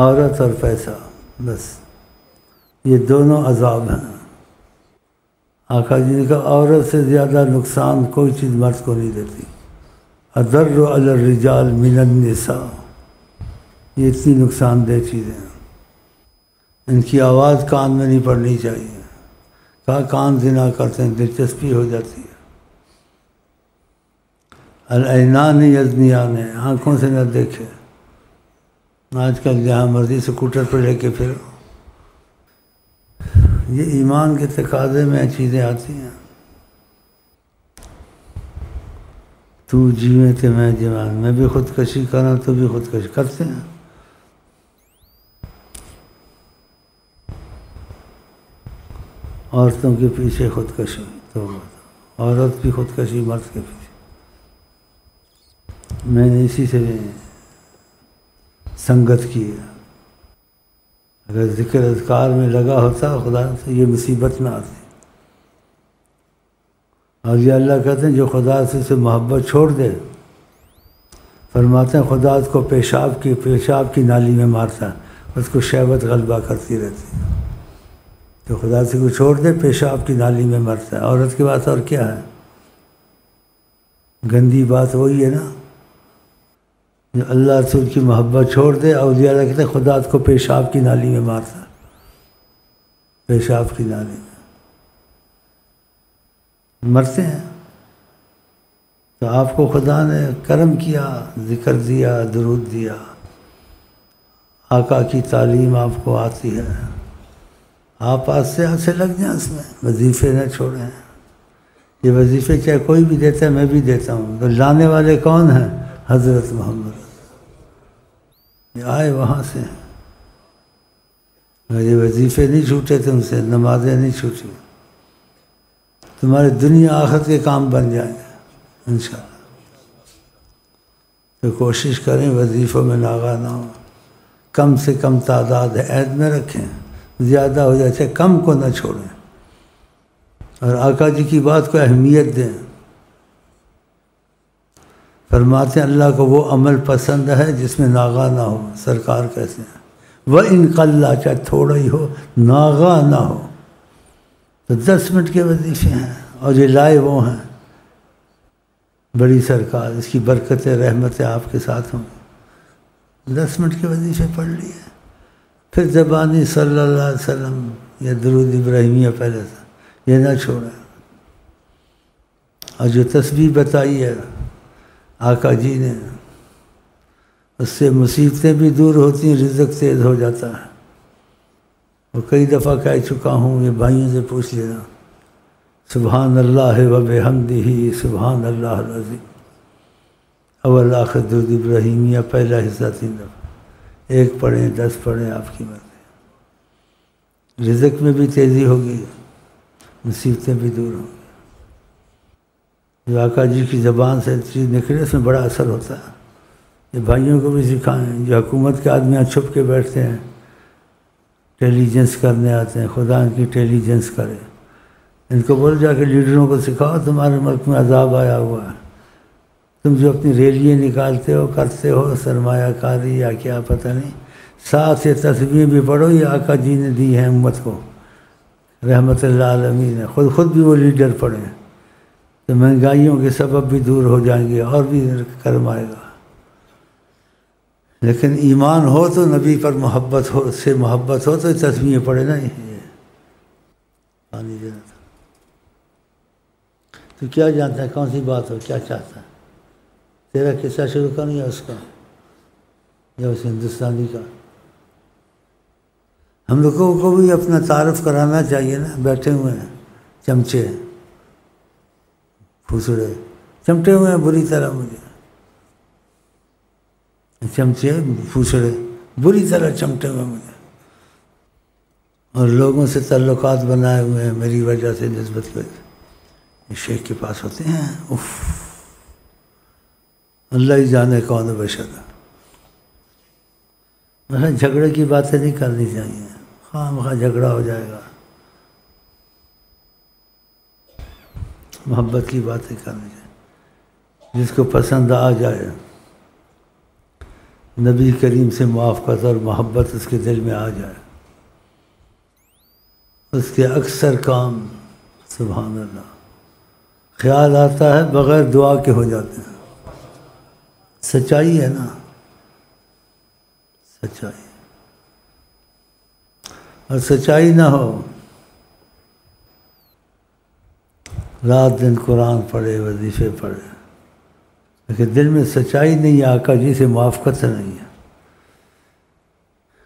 عورت اور پیسہ، بس یہ دونوں عذاب ہیں۔ آقا جی نے کہا عورت سے زیادہ نقصان کوئی چیز مرد کو نہیں دیتی۔ اضر علی الرجال من النساء، یہ اتنی نقصان دہ چیزیں ہیں، ان کی آواز کان میں نہیں پڑنی چاہیے۔ کہا کان زنا کرتے ہیں، دلچسپی ہو جاتی ہے۔ العینان یزنیان، آنکھوں سے نہ دیکھے۔ آج کل جہاں مرضی اسکوٹر پہ لے کے پھرو، یہ ایمان کے تقاضے میں چیزیں آتی ہیں۔ تو جیویں تو میں جیوان، میں بھی خودکشی کروں تو بھی خودکشی کرتے ہیں۔ عورتوں کے پیچھے خودکشی، تو عورت بھی خودکشی مرد کے پیچھے۔ میں نے اسی سے سنگت کی ہے، اگر ذکر اذکار میں لگا ہوتا خدا سے یہ مصیبت نہ آتی۔ اور یہ اللہ کہتے ہیں جو خدا سے محبت چھوڑ دے، فرماتے ہیں خدا اس کو پیشاب کی نالی میں مارتا ہے، اس کو شہوت غلبہ کرتی رہتی ہے۔ جو خدا سے کو چھوڑ دے پیشاب کی نالی میں مرتا ہے۔ عورت کی بات اور کیا ہے، گندی بات وہی ہے نا، جو اللہ رسول کی محبت چھوڑ دے، اولیاء اللہ کہتے ہیں خدا اس کو پیشاب کی نالی میں مارتا ہے، پیشاب کی نالی میں مرتے ہیں۔ تو آپ کو خدا نے کرم کیا، ذکر دیا، درود دیا، آقا کی تعلیم آپ کو آتی ہے، آپ آج سے لگ جائیں اس میں، وظیفے نہ چھوڑیں۔ یہ وظیفے چاہے کوئی بھی دیتا ہے، میں بھی دیتا ہوں، تو لانے والے کون ہیں؟ حضرت محمد۔ یہ آئے وہاں سے، یہ وظیفے نہیں چھوٹے تم سے، نمازیں نہیں چھوٹی، تمہارے دنیا آخرت کے کام بن جائیں گے انشاءاللہ۔ تو کوشش کریں وظیفوں میں ناغہ نہ ہو، کم سے کم تعداد عہد میں رکھیں، زیادہ ہو جائے چاہے کم کو نہ چھوڑیں، اور آقا جی کی بات کو اہمیت دیں۔ فرماتے ہیں اللہ کو وہ عمل پسند ہے جس میں ناغہ نہ ہو، سرکار کہتے ہیں وَإِن قَلَّ، چاہے تھوڑا ہی ہو، ناغہ نہ ہو۔ تو 10 منٹ کے وظیفے ہیں، اور یہ لائے وہ ہیں، بڑی سرکار، اس کی برکتیں رحمتیں آپ کے ساتھ ہوں۔ 10 منٹ کے وظیفے پڑھ لیے، پھر زبانی صلی اللہ علیہ وسلم یا درود ابراہیمیہ پہلے سے، یہ نہ چھوڑیں۔ اور جو تسبیح بتائی ہے آقا جی نے، اس سے مصیبتیں بھی دور ہوتی ہیں، رزق تیز ہو جاتا ہے۔ وہ کئی دفعہ کہہ چکا ہوں، یہ بھائیوں سے پوچھ لینا، سبحان اللہ و بحمدہ سبحان اللہ العظیم، اول آخر درود ابراہیمیہ پہلا حصہ 3 دفعہ، 1 پڑھیں 10 پڑھیں، آپ کی مرضی۔ رزق میں بھی تیزی ہوگی، مصیبتیں بھی دور ہوں گی۔ جو آقا جی کی زبان سے چیز نکلے اس میں بڑا اثر ہوتا ہے۔ یہ بھائیوں کو بھی سکھائیں، جو حکومت کے آدمی یہاں چھپ کے بیٹھتے ہیں، انٹیلیجنس کرنے آتے ہیں، خدا ان کی انٹیلیجنس کرے۔ ان کو بول جا کے لیڈروں کو سکھاؤ، تمہارے ملک میں عذاب آیا ہوا ہے، تم جو اپنی ریلیاں نکالتے ہو، کرتے ہو، سرمایہ کاری یا کیا پتہ نہیں، ساتھ یہ تسبیحیں بھی پڑھو، یہ آقا جی نے دی ہیں امت کو، رحمت اللہ عالمین ہے، خود بھی وہ لیڈر پڑھیں، تو مہنگائیوں کے سبب بھی دور ہو جائیں گے، اور بھی کرم آئے گا۔ لیکن ایمان ہو تو نبی پر محبت ہو، اس سے محبت ہو تو تسبیحیں پڑھے نا۔ یہ پانی دینا تھا تو کیا جانتا ہے کون سی بات ہو، کیا چاہتا ہے؟ تیرا قصہ شروع کروں یا اس کا، یا اس ہندوستانی کا؟ ہم لوگوں کو بھی اپنا تعارف کرانا چاہیے نا، بیٹھے ہوئے ہیں چمچے پھسڑے، چمٹے ہوئے ہیں بری طرح، مجھے چمچے پھسڑے بری طرح چمٹے ہوئے مجھے، اور لوگوں سے تعلقات بنائے ہوئے ہیں میری وجہ سے، نسبت کی وجہ سے۔ شیخ کے پاس ہوتے ہیں، اف، اللہ ہی جانے کون بشر ہے۔ مثلا جھگڑے کی باتیں نہیں کرنی چاہیے، خواہ مخواہ جھگڑا ہو جائے گا، محبت کی باتیں کرنی چاہیے، جس کو پسند آ جائے نبی کریم سے موافقت اور محبت اس کے دل میں آ جائے، اس کے اکثر کام سبحان اللہ خیال آتا ہے بغیر دعا کے ہو جاتے ہیں۔ سچائی ہے نا، سچائی، اور سچائی نہ ہو رات دن قرآن پڑھے، وظیفے پڑھے، لیکن دل میں سچائی نہیں ہے، آقا جی سے موافقت نہیں ہے،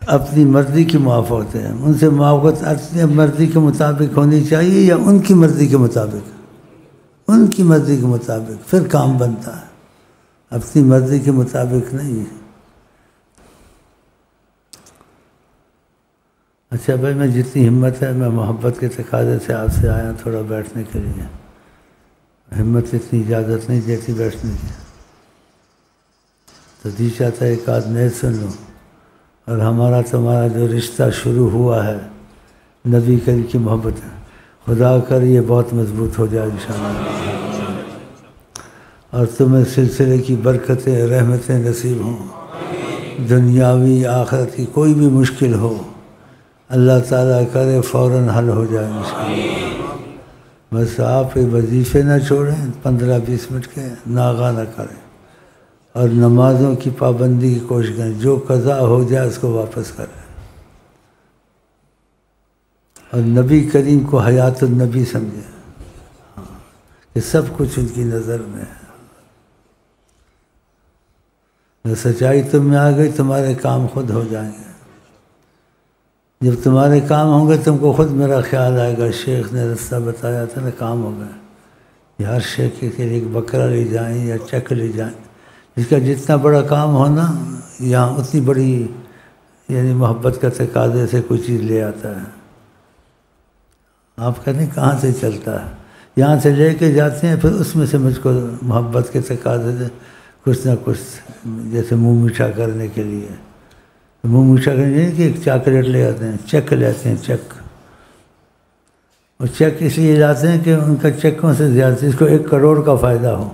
اپنی مرضی کی موافقت ہے، ان سے موافقت اپنی مرضی کے مطابق ہونی چاہیے یا ان کی مرضی کے مطابق؟ ان کی مرضی کے مطابق پھر کام بنتا ہے، اپنی مرضی کے مطابق نہیں ہے۔ اچھا بھائی، میں جتنی ہمت ہے میں محبت کے تقاضے سے آپ سے آیا تھوڑا بیٹھنے کے لیے، ہمت اتنی اجازت نہیں دیتی بیٹھنے کی، تو جی چاہتا ہے ایک آدھ نئے سن لوں، اور ہمارا تمہارا جو رشتہ شروع ہوا ہے نبی کریم کی محبت ہے، خدا کر یہ بہت مضبوط ہو جائے انشاءاللہ، اور تمہیں سلسلے کی برکتیں رحمتیں نصیب ہوں، دنیاوی آخرت کی کوئی بھی مشکل ہو اللہ تعالیٰ کرے فوراً حل ہو جائے انشاءاللہ۔ بس آپ وظیفے نہ چھوڑیں، 15-20 منٹ کے ناغہ نہ کریں، اور نمازوں کی پابندی کی کوشش کریں، جو قضا ہو جائے اس کو واپس کریں، اور نبی کریم کو حیات النبی سمجھیں کہ سب کچھ ان کی نظر میں ہے۔ جو سچائی تم میں آ گئی تمہارے کام خود ہو جائیں گے، جب تمہارے کام ہوں گے تم کو خود میرا خیال آئے گا، شیخ نے رستہ بتایا تھا نا، کام ہو گئے، ہر شیخ کے لیے ایک بکرا لے جائیں یا چک لے جائیں، جس کا جتنا بڑا کام ہونا یہاں اتنی بڑی یعنی محبت کا تقاضے سے کوئی چیز لے آتا ہے۔ آپ کہتے ہیں کہاں سے چلتا ہے، یہاں سے لے کے جاتے ہیں، پھر اس میں سے مجھ کو محبت کے تقاضے سے کچھ نہ کچھ جیسے منہ میٹھا کرنے کے لیے، منہ میٹھا کرنے نہیں کہ ایک چاکلیٹ لے آتے ہیں، چیک لیتے ہیں، چیک، اور چیک اس لیے لاتے ہیں کہ ان کا چیکوں سے زیادہ اس کو 1 کروڑ کا فائدہ ہو،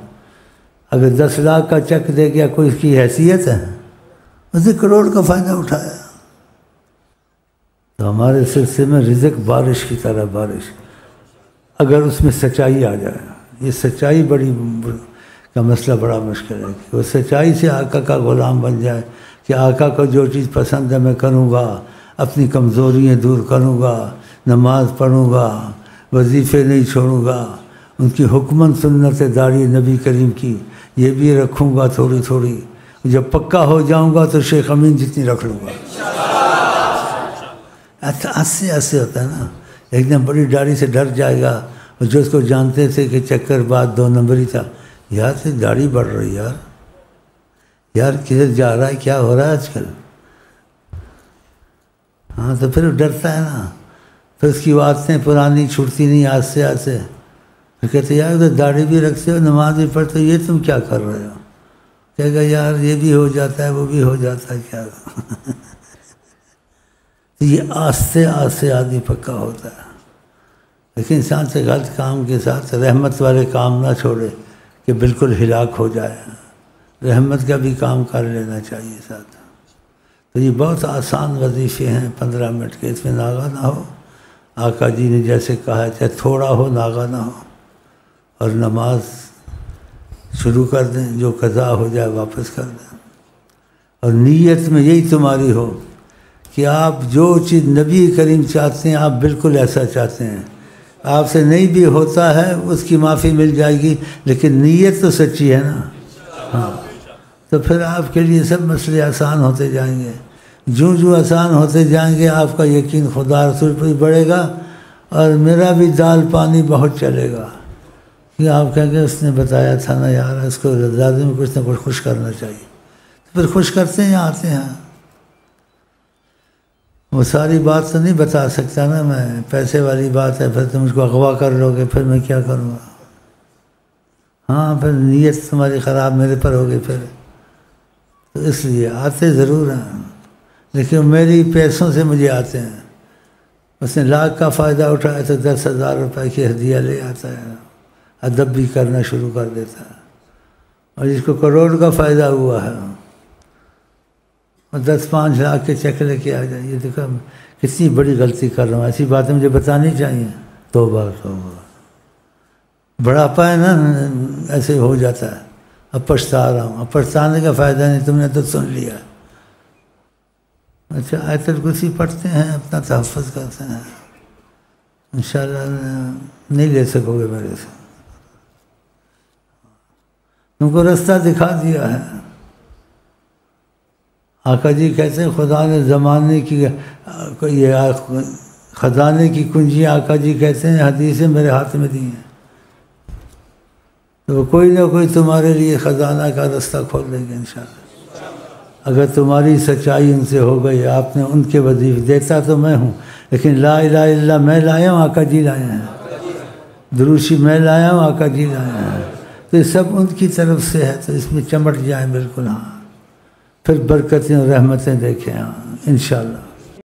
اگر 10 لاکھ کا چیک دے گیا کوئی اس کی حیثیت ہے، اسے کروڑ کا فائدہ اٹھایا۔ تو ہمارے سلسلے میں رزق بارش کی طرح بارش، اگر اس میں سچائی آ جائے، یہ سچائی بڑی کا مسئلہ بڑا مشکل ہے کہ وہ سچائی سے آقا کا غلام بن جائے، کہ آقا کو جو چیز پسند ہے میں کروں گا، اپنی کمزوریاں دور کروں گا، نماز پڑھوں گا، وظیفے نہیں چھوڑوں گا، ان کی حکمن سنت داڑھی نبی کریم کی یہ بھی رکھوں گا تھوڑی تھوڑی، جب پکا ہو جاؤں گا تو شیخ امین جتنی رکھ لوں گا۔ ایسے ہوتا ہے نا، ایک دم بڑی داڑھی سے ڈر جائے گا، اور جو اس کو جانتے تھے کہ چکر بعد 2 نمبری تھا، یار سے داڑھی بڑھ رہی یار کدھر جا رہا ہے، کیا ہو رہا ہے آج کل؟ ہاں تو پھر ڈرتا ہے نا، پھر اس کی باتیں پرانی چھوٹتی نہیں آج سے، پھر کہتے یار ادھر داڑھی بھی رکھتے ہو، نماز بھی پڑھتے ہو، یہ تم کیا کر رہے ہو؟ کہے گا یار یہ بھی ہو جاتا ہے وہ بھی ہو جاتا ہے، کیا یہ آہستہ آہستہ آدمی پکا ہوتا ہے، لیکن انسان سے غلط کام کے ساتھ رحمت والے کام نہ چھوڑے کہ بالکل ہلاک ہو جائے، رحمت کا بھی کام کر لینا چاہیے ساتھ۔ تو یہ بہت آسان وظیفے ہیں 15 منٹ کے، اس میں ناغہ نہ ہو، آقا جی نے جیسے کہا ہے چاہے تھوڑا ہو ناغہ نہ ہو، اور نماز شروع کر دیں، جو قضا ہو جائے واپس کر دیں، اور نیت میں یہی تمہاری ہو کہ آپ جو چیز نبی کریم چاہتے ہیں آپ بالکل ایسا چاہتے ہیں، آپ سے نہیں بھی ہوتا ہے اس کی معافی مل جائے گی، لیکن نیت تو سچی ہے نا، ہاں تو پھر آپ کے لیے سب مسئلے آسان ہوتے جائیں گے، جو آسان ہوتے جائیں گے آپ کا یقین خدا رسول پر بڑھے گا، اور میرا بھی دال پانی بہت چلے گا، کہ آپ کہیں گے اس نے بتایا تھا نا یار اس کو زیادہ میں کچھ نہ کچھ خوش کرنا چاہیے، تو پھر خوش کرتے ہیں آتے ہیں۔ وہ ساری بات تو نہیں بتا سکتا نا میں، پیسے والی بات ہے، پھر تم اس کو اغوا کر لو گے، پھر میں کیا کروں گا؟ ہاں پھر نیت تمہاری خراب میرے پر ہوگی پھر، تو اس لیے آتے ضرور ہیں، لیکن میری پیسوں سے مجھے آتے ہیں، اس نے 1 لاکھ کا فائدہ اٹھایا تو 10,000 روپے کی ہدیہ لے آتا ہے، ادب بھی کرنا شروع کر دیتا ہے، اور جس کو کروڑ کا فائدہ ہوا ہے اور 10-5 لاکھ کے چیک لے کے آ جائیں، یہ دیکھو کتنی بڑی غلطی کر رہا ہوں، ایسی باتیں مجھے بتانی چاہیے. توبہ توبہ، بڑھاپا ہے نا ایسے ہو جاتا ہے. اب پچھتا رہا ہوں، اب پچھتانے کا فائدہ نہیں، تم نے تو سن لیا. اچھا آیت الکرسی پڑھتے ہیں، اپنا تحفظ کرتے ہیں، انشاءاللہ نہیں لے سکو گے میرے سے. تم کو رستہ دکھا دیا ہے. آقا جی کہتے ہیں خدا نے زمانے کی یہ خزانے کی کنجیاں آقا جی کہتے ہیں حدیثیں میرے ہاتھ میں دی ہیں، تو کوئی نہ کوئی تمہارے لیے خزانہ کا رستہ کھول دیں گے انشاءاللہ. اگر تمہاری سچائی ان سے ہو گئی، آپ نے ان کے وظیفے دیتا تو میں ہوں، لیکن لا الہ الا اللہ میں لایا ہوں، آقا جی لائے ہیں. دروشی میں لایا ہوں، آقا جی لائے ہیں. تو یہ سب ان کی طرف سے ہے، تو اس میں چمٹ جائیں بالکل. ہاں پھر برکتیں اور رحمتیں دیکھیں. ہاں انشاءاللہ.